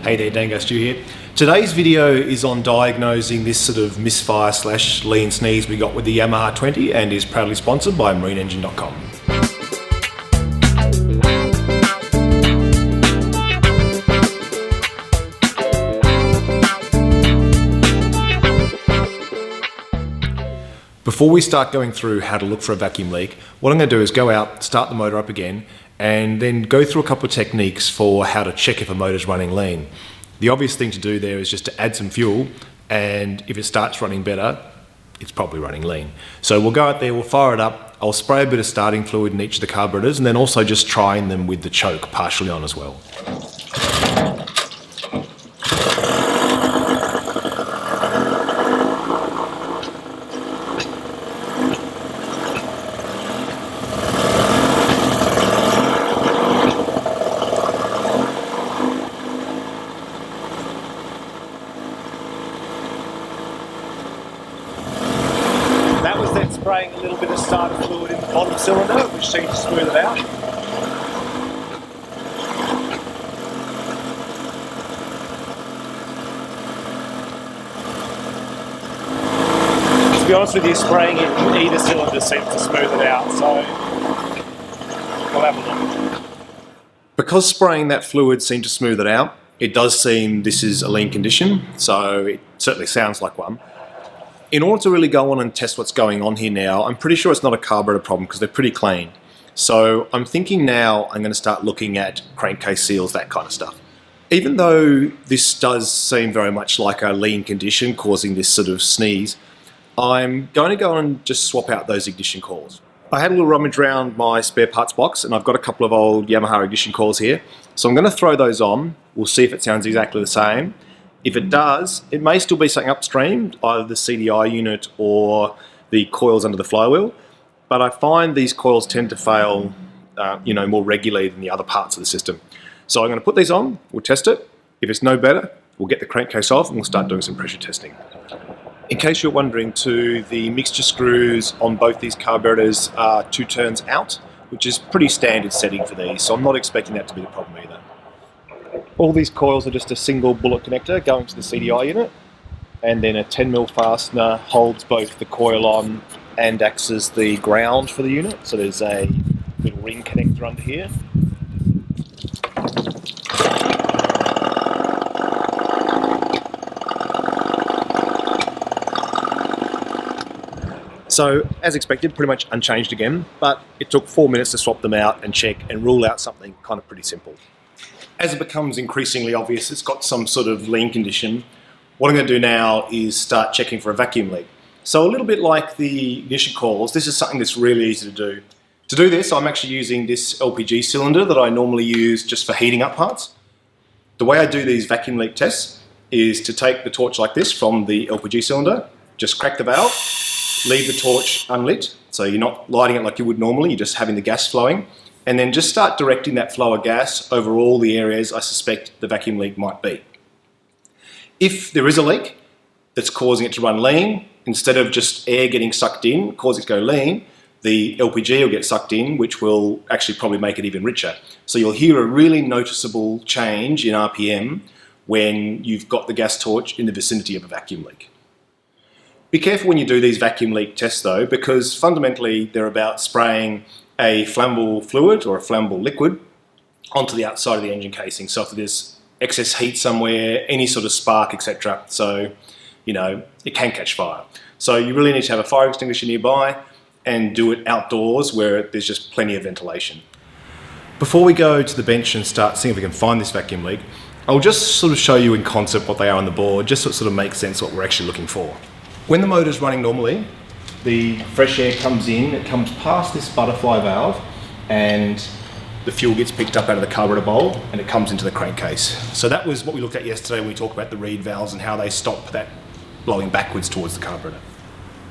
Hey there, Dango Stu here. Today's video is on diagnosing this sort of misfire / lean sneeze we got with the Yamaha 20 and is proudly sponsored by marineengine.com. Before we start going through how to look for a vacuum leak, what I'm going to do is go out, start the motor up again, and then go through a couple of techniques for how to check if a motor's running lean. The obvious thing to do there is just to add some fuel, and if it starts running better, it's probably running lean. So we'll go out there, we'll fire it up, I'll spray a bit of starting fluid in each of the carburetors, and then also just trying them with the choke partially on as well. Spraying a little bit of starter fluid in the bottom cylinder, which seems to smooth it out. To be honest with you, spraying it in either cylinder seems to smooth it out, so we'll have a look. Because spraying that fluid seemed to smooth it out, it does seem this is a lean condition, so it certainly sounds like one. In order to really go on and test what's going on here now, I'm pretty sure it's not a carburetor problem because they're pretty clean. So I'm thinking now I'm going to start looking at crankcase seals, that kind of stuff. Even though this does seem very much like a lean condition causing this sort of sneeze, I'm going to go on and just swap out those ignition coils. I had a little rummage around my spare parts box and I've got a couple of old Yamaha ignition coils here. So I'm going to throw those on. We'll see if it sounds exactly the same. If it does, it may still be something upstream, either the CDI unit or the coils under the flywheel, but I find these coils tend to fail more regularly than the other parts of the system. So I'm going to put these on, we'll test it. If it's no better, we'll get the crankcase off and we'll start doing some pressure testing. In case you're wondering too, the mixture screws on both these carburetors are 2 turns out, which is pretty standard setting for these, so I'm not expecting that to be the problem either. All these coils are just a single bullet connector going to the CDI unit, and then a 10mm fastener holds both the coil on and acts as the ground for the unit. So there's a little ring connector under here. So, as expected, pretty much unchanged again, but it took 4 minutes to swap them out and check and rule out something kind of pretty simple. As it becomes increasingly obvious it's got some sort of lean condition, what I'm going to do now is start checking for a vacuum leak. So a little bit like the ignition coils, this is something that's really easy to do. To do this, I'm actually using this LPG cylinder that I normally use just for heating up parts. The way I do these vacuum leak tests is to take the torch like this from the LPG cylinder, just crack the valve, leave the torch unlit, so you're not lighting it like you would normally, you're just having the gas flowing, and then just start directing that flow of gas over all the areas I suspect the vacuum leak might be. If there is a leak that's causing it to run lean, instead of just air getting sucked in, causing it to go lean, the LPG will get sucked in, which will actually probably make it even richer. So you'll hear a really noticeable change in RPM when you've got the gas torch in the vicinity of a vacuum leak. Be careful when you do these vacuum leak tests though, because fundamentally they're about spraying a flammable fluid or a flammable liquid onto the outside of the engine casing. So if there's excess heat somewhere, any sort of spark, etc. So, it can catch fire. So you really need to have a fire extinguisher nearby and do it outdoors where there's just plenty of ventilation. Before we go to the bench and start seeing if we can find this vacuum leak, I'll just sort of show you in concept what they are on the board, just so it sort of makes sense what we're actually looking for. When the motor's running normally, the fresh air comes in, it comes past this butterfly valve, and the fuel gets picked up out of the carburetor bowl and it comes into the crankcase. So that was what we looked at yesterday when we talked about the reed valves and how they stop that blowing backwards towards the carburetor.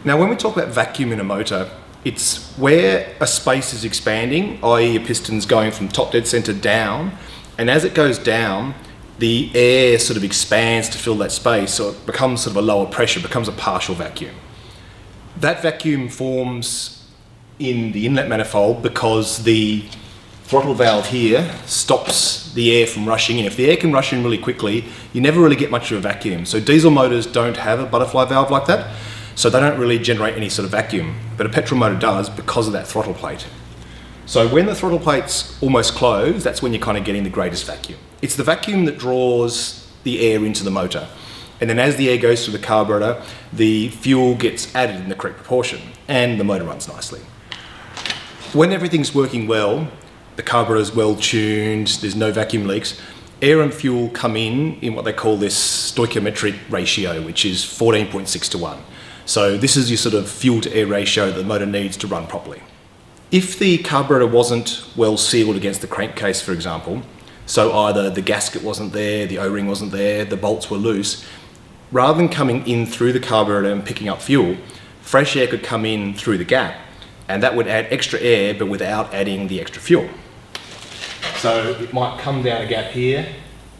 Now when we talk about vacuum in a motor, it's where a space is expanding, i.e. a piston's going from top dead center down, and as it goes down, the air sort of expands to fill that space, so it becomes sort of a lower pressure, becomes a partial vacuum. That vacuum forms in the inlet manifold because the throttle valve here stops the air from rushing in. If the air can rush in really quickly, you never really get much of a vacuum. So diesel motors don't have a butterfly valve like that, so they don't really generate any sort of vacuum. But a petrol motor does because of that throttle plate. So when the throttle plate's almost closed, that's when you're kind of getting the greatest vacuum. It's the vacuum that draws the air into the motor. And then as the air goes through the carburetor, the fuel gets added in the correct proportion and the motor runs nicely. When everything's working well, the carburetor's well tuned, there's no vacuum leaks, air and fuel come in what they call this stoichiometric ratio, which is 14.6 to 1. So this is your sort of fuel to air ratio that the motor needs to run properly. If the carburetor wasn't well sealed against the crankcase, for example, so either the gasket wasn't there, the O-ring wasn't there, the bolts were loose, rather than coming in through the carburetor and picking up fuel, fresh air could come in through the gap, and that would add extra air but without adding the extra fuel. So it might come down a gap here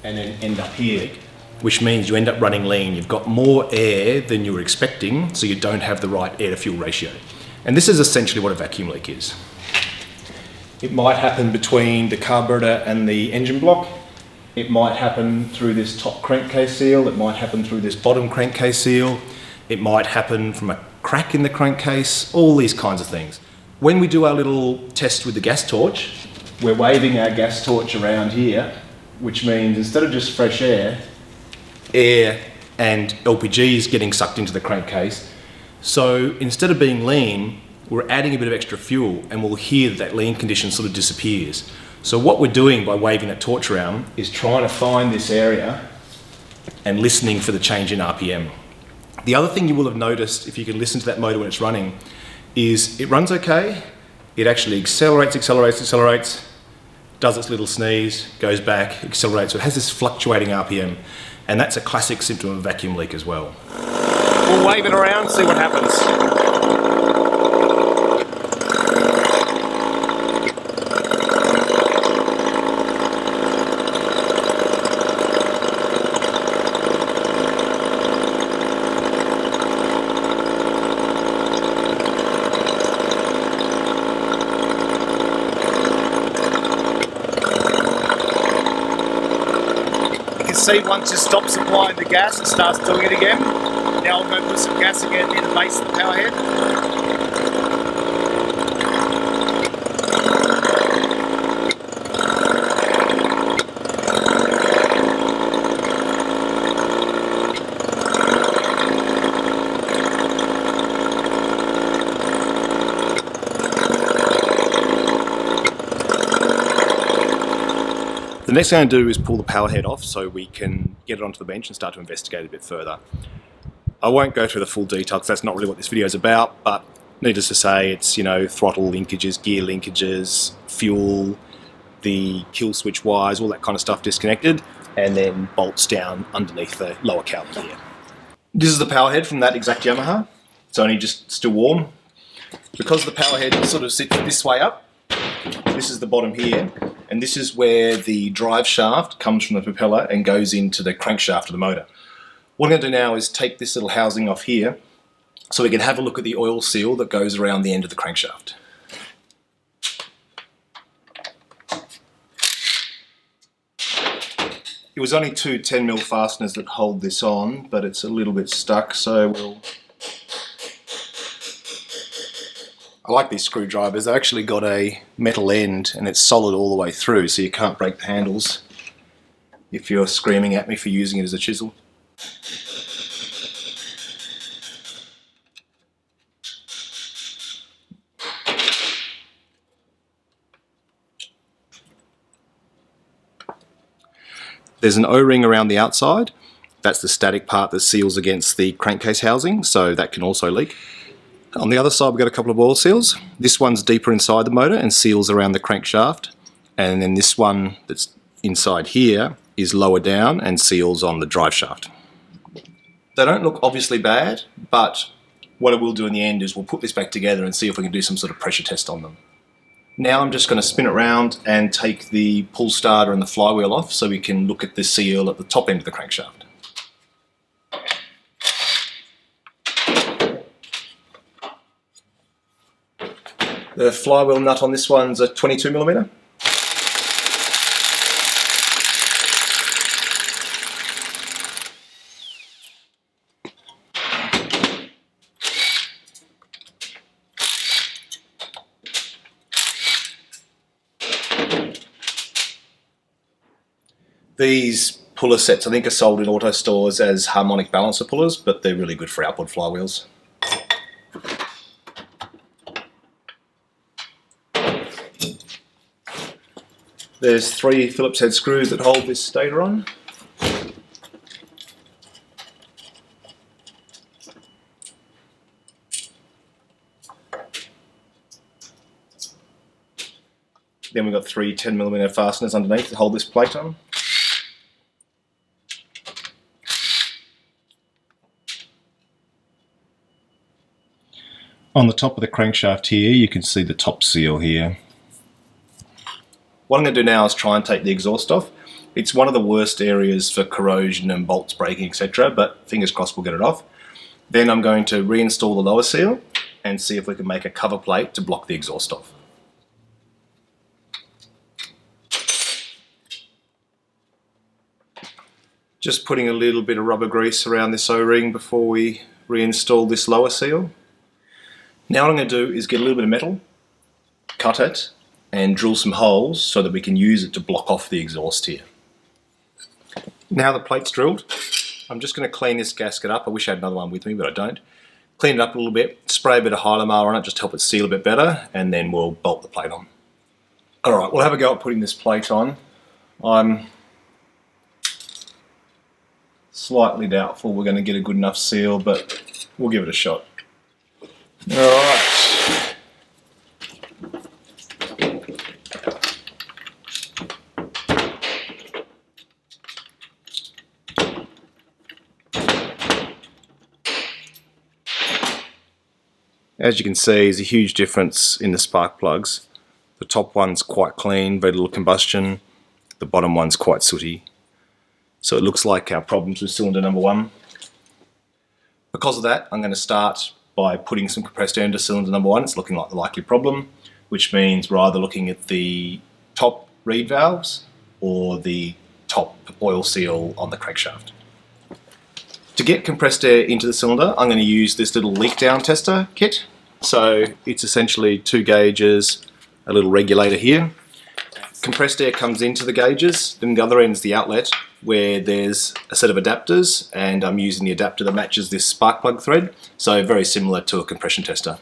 and then end up here, which means you end up running lean. You've got more air than you were expecting, so you don't have the right air to fuel ratio. And this is essentially what a vacuum leak is. It might happen between the carburetor and the engine block. It might happen through this top crankcase seal. It might happen through this bottom crankcase seal. It might happen from a crack in the crankcase, all these kinds of things. When we do our little test with the gas torch, we're waving our gas torch around here, which means instead of just fresh air and LPG is getting sucked into the crankcase. So instead of being lean, we're adding a bit of extra fuel, and we'll hear that lean condition sort of disappears. So what we're doing by waving that torch around is trying to find this area and listening for the change in RPM. The other thing you will have noticed, if you can listen to that motor when it's running, is it runs okay, it actually accelerates, does its little sneeze, goes back, accelerates. So it has this fluctuating RPM, and that's a classic symptom of a vacuum leak as well. We'll wave it around, see what happens. See, once you stop supplying the gas, it starts doing it again. Now I'll go put some gas again near the base of the power head. The next thing I'm going to do is pull the power head off so we can get it onto the bench and start to investigate a bit further. I won't go through the full detail because that's not really what this video is about, but needless to say, it's, you know, throttle linkages, gear linkages, fuel, the kill switch wires, all that kind of stuff disconnected, and then bolts down underneath the lower cowling here. This is the power head from that exact Yamaha. It's only just still warm. Because the power head sort of sits this way up, this is the bottom here, and this is where the drive shaft comes from the propeller and goes into the crankshaft of the motor. What I'm going to do now is take this little housing off here so we can have a look at the oil seal that goes around the end of the crankshaft. It was only two 10mm fasteners that hold this on, but it's a little bit stuck, so I like these screwdrivers. They've actually got a metal end and it's solid all the way through, so you can't break the handles if you're screaming at me for using it as a chisel. There's an O-ring around the outside. That's the static part that seals against the crankcase housing, so that can also leak. On the other side we've got a couple of oil seals. This one's deeper inside the motor and seals around the crankshaft, and then this one that's inside here is lower down and seals on the drive shaft. They don't look obviously bad, but what I will do in the end is we'll put this back together and see if we can do some sort of pressure test on them. Now I'm just going to spin it around and take the pull starter and the flywheel off so we can look at the seal at the top end of the crankshaft. The flywheel nut on this one's a 22mm. These puller sets I think are sold in auto stores as harmonic balancer pullers, but they're really good for outboard flywheels. There's 3 Phillips head screws that hold this stator on. Then we've got 3 10mm fasteners underneath to hold this plate on. On the top of the crankshaft here, you can see the top seal here. What I'm going to do now is try and take the exhaust off. It's one of the worst areas for corrosion and bolts breaking, etc., but fingers crossed we'll get it off. Then I'm going to reinstall the lower seal and see if we can make a cover plate to block the exhaust off. Just putting a little bit of rubber grease around this O-ring before we reinstall this lower seal. Now what I'm going to do is get a little bit of metal, cut it, and drill some holes so that we can use it to block off the exhaust here. Now the plate's drilled, I'm just going to clean this gasket up. I wish I had another one with me, but I don't. Clean it up a little bit, spray a bit of Hylamar on it just to help it seal a bit better, and then we'll bolt the plate on. Alright, we'll have a go at putting this plate on. I'm slightly doubtful we're going to get a good enough seal, but we'll give it a shot. Alright. As you can see, there's a huge difference in the spark plugs. The top one's quite clean, very little combustion. The bottom one's quite sooty. So it looks like our problem's with cylinder number 1. Because of that, I'm going to start by putting some compressed air into cylinder number 1. It's looking like the likely problem, which means we're either looking at the top reed valves or the top oil seal on the crankshaft. To get compressed air into the cylinder, I'm going to use this little leak down tester kit. So it's essentially 2 gauges, a little regulator here. Compressed air comes into the gauges, then the other end's the outlet where there's a set of adapters, and I'm using the adapter that matches this spark plug thread, so very similar to a compression tester.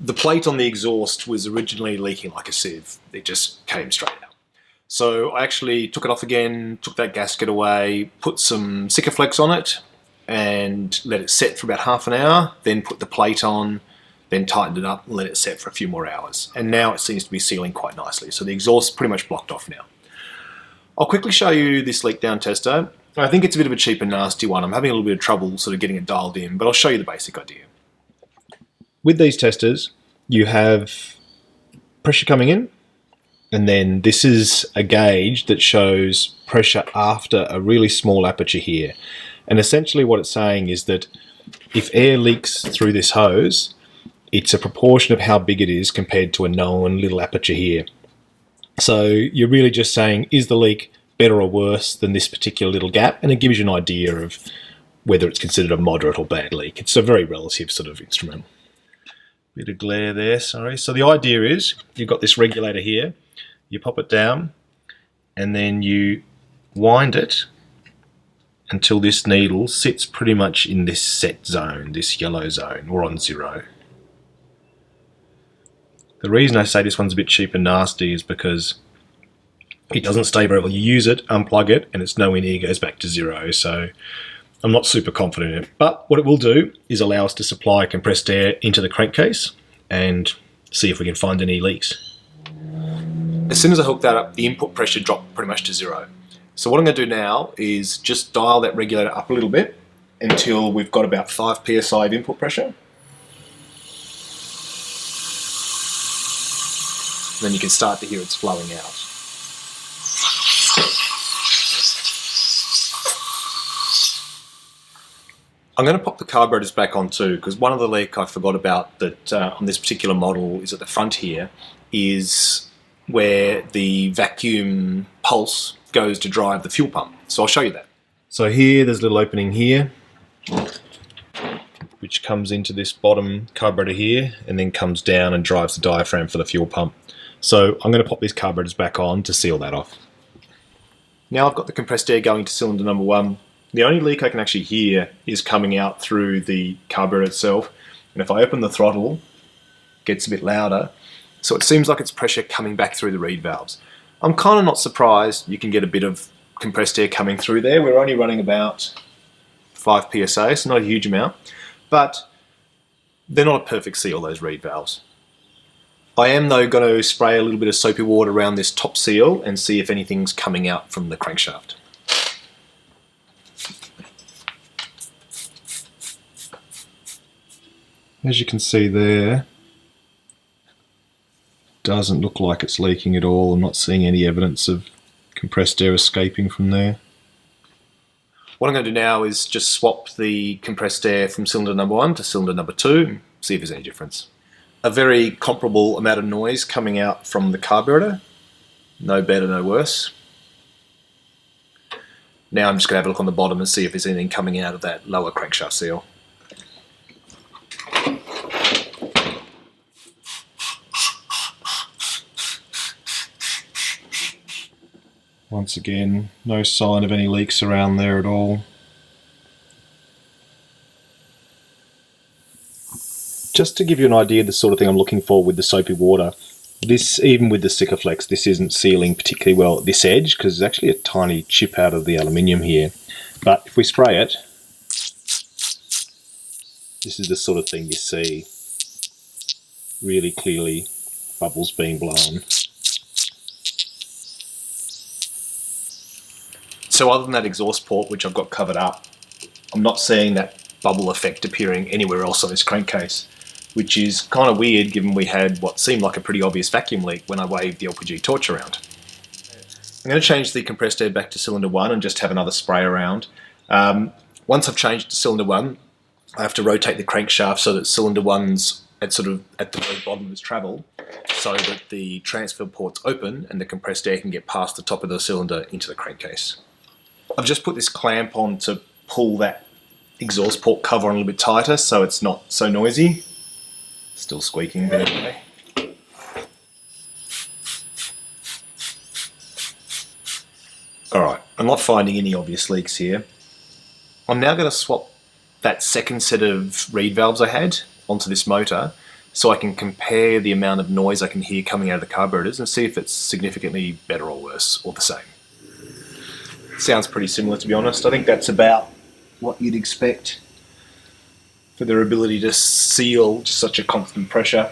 The plate on the exhaust was originally leaking like a sieve. It just came straight out. So I actually took it off again, took that gasket away, put some Sikaflex on it, and let it set for about half an hour, then put the plate on, then tightened it up and let it set for a few more hours. And now it seems to be sealing quite nicely. So the exhaust's pretty much blocked off now. I'll quickly show you this leak down tester. I think it's a bit of a cheap and nasty one. I'm having a little bit of trouble sort of getting it dialed in, but I'll show you the basic idea. With these testers, you have pressure coming in, and then this is a gauge that shows pressure after a really small aperture here. And essentially what it's saying is that if air leaks through this hose, it's a proportion of how big it is compared to a known little aperture here. So you're really just saying, is the leak better or worse than this particular little gap? And it gives you an idea of whether it's considered a moderate or bad leak. It's a very relative sort of instrument. Bit of glare there, sorry. So the idea is, you've got this regulator here, you pop it down, and then you wind it until this needle sits pretty much in this set zone, this yellow zone, or on 0. The reason I say this one's a bit cheap and nasty is because it doesn't stay very well. You use it, unplug it, and it's nowhere near goes back to 0, so I'm not super confident in it. But what it will do is allow us to supply compressed air into the crankcase and see if we can find any leaks. As soon as I hook that up, the input pressure dropped pretty much to 0. So what I'm going to do now is just dial that regulator up a little bit until we've got about 5 psi of input pressure. Then you can start to hear it's flowing out. I'm going to pop the carburetors back on too, because one of the leak I forgot about that on this particular model is at the front here, is where the vacuum pulse goes to drive the fuel pump. So I'll show you that. So here, there's a little opening here. which comes into this bottom carburetor here and then comes down and drives the diaphragm for the fuel pump. So I'm going to pop these carburetors back on to seal that off. Now I've got the compressed air going to cylinder number 1. The only leak I can actually hear is coming out through the carburetor itself, and if I open the throttle, it gets a bit louder, so it seems like it's pressure coming back through the reed valves. I'm kind of not surprised you can get a bit of compressed air coming through there. We're only running about 5 psi, so not a huge amount, but they're not a perfect seal, those reed valves. I am though going to spray a little bit of soapy water around this top seal and see if anything's coming out from the crankshaft. As you can see there, doesn't look like it's leaking at all. I'm not seeing any evidence of compressed air escaping from there. What I'm going to do now is just swap the compressed air from cylinder number 1 to cylinder number 2, see if there's any difference. A very comparable amount of noise coming out from the carburetor. No better, no worse. Now I'm just going to have a look on the bottom and see if there's anything coming out of that lower crankshaft seal. Once again, no sign of any leaks around there at all. Just to give you an idea of the sort of thing I'm looking for with the soapy water, this, even with the Sikaflex, this isn't sealing particularly well at this edge because there's actually a tiny chip out of the aluminium here. But if we spray it, this is the sort of thing you see really clearly, bubbles being blown. So other than that exhaust port, which I've got covered up, I'm not seeing that bubble effect appearing anywhere else on this crankcase, which is kind of weird given we had what seemed like a pretty obvious vacuum leak when I waved the LPG torch around. I'm going to change the compressed air back to cylinder 1 and just have another spray around. Once I've changed to cylinder 1, I have to rotate the crankshaft so that cylinder 1's at the very bottom of its travel, so that the transfer port's open and the compressed air can get past the top of the cylinder into the crankcase. I've just put this clamp on to pull that exhaust port cover on a little bit tighter so it's not so noisy. Still squeaking, but anyway. Alright, I'm not finding any obvious leaks here. I'm now going to swap that second set of reed valves I had onto this motor so I can compare the amount of noise I can hear coming out of the carburetors and see if it's significantly better or worse or the same. Sounds pretty similar, to be honest. I think that's about what you'd expect for their ability to seal just such a constant pressure.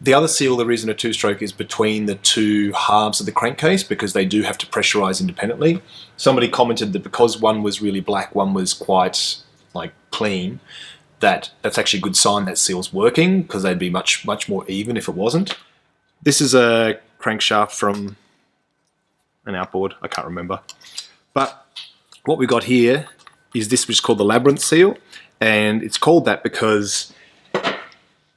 The other seal, the reason a two-stroke is between the two halves of the crankcase because they do have to pressurize independently. Somebody commented that because one was really black, one was quite clean, that's actually a good sign that seal's working because they'd be much more even if it wasn't. This is a crankshaft from an outboard, I can't remember. But what we got here is this, which is called the labyrinth seal, and it's called that because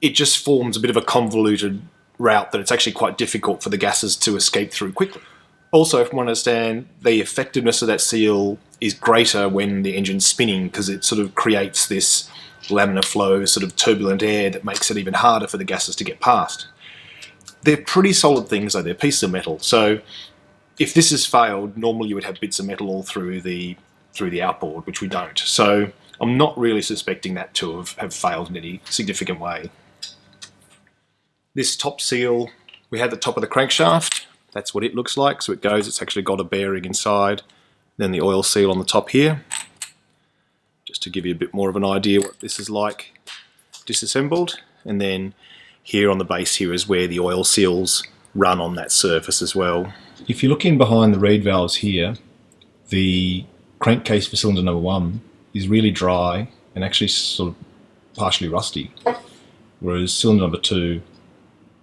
it just forms a bit of a convoluted route that it's actually quite difficult for the gases to escape through quickly. Also, if you understand, the effectiveness of that seal is greater when the engine's spinning because it sort of creates this laminar flow, sort of turbulent air that makes it even harder for the gases to get past. They're pretty solid things though, they're pieces of metal. So if this has failed, normally you would have bits of metal all through the outboard, which we don't. So I'm not really suspecting that to have failed in any significant way. This top seal, we had the top of the crankshaft. That's what it looks like. So it goes, it's actually got a bearing inside. Then the oil seal on the top here. Just to give you a bit more of an idea what this is like disassembled. And then here on the base here is where the oil seals run on that surface as well. If you're looking behind the reed valves here, the crankcase for cylinder number 1 is really dry and actually sort of partially rusty, whereas cylinder number 2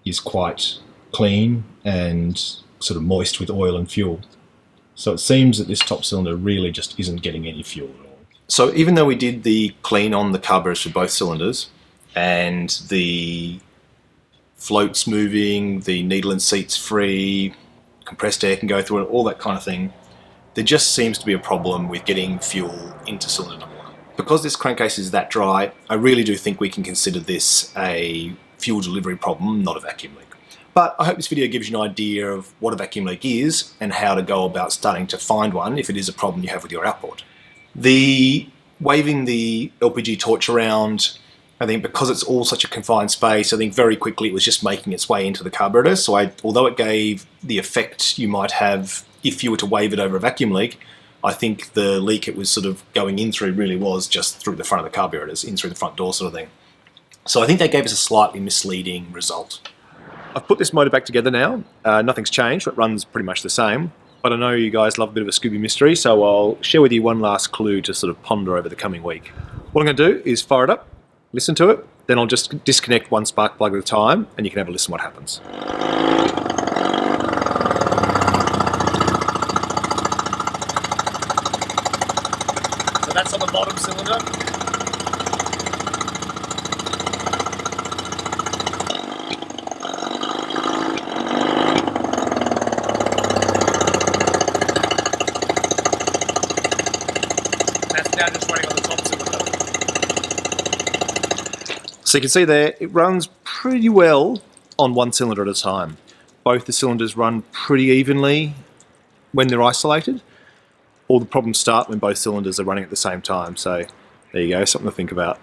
is quite clean and sort of moist with oil and fuel. So it seems that this top cylinder really just isn't getting any fuel at all. So even though we did the clean on the carburetors for both cylinders and the float's moving, the needle and seat's free, compressed air can go through it, all that kind of thing, there just seems to be a problem with getting fuel into cylinder number 1. Because this crankcase is that dry, I really do think we can consider this a fuel delivery problem, not a vacuum leak. But I hope this video gives you an idea of what a vacuum leak is and how to go about starting to find one if it is a problem you have with your outboard. The waving the LPG torch around, I think because it's all such a confined space, I think very quickly it was just making its way into the carburetor. So although it gave the effect you might have if you were to wave it over a vacuum leak, I think the leak it was sort of going in through really was just through the front of the carburetors, in through the front door sort of thing. So I think that gave us a slightly misleading result. I've put this motor back together now. Nothing's changed, it runs pretty much the same. But I know you guys love a bit of a Scooby mystery, so I'll share with you one last clue to sort of ponder over the coming week. What I'm going to do is fire it up, listen to it, then I'll just disconnect one spark plug at a time, and you can have a listen what happens. So that's on the bottom cylinder. That's now just running on the top cylinder. So you can see there, it runs pretty well on one cylinder at a time. Both the cylinders run pretty evenly when they're isolated. All the problems start when both cylinders are running at the same time. So there you go, something to think about.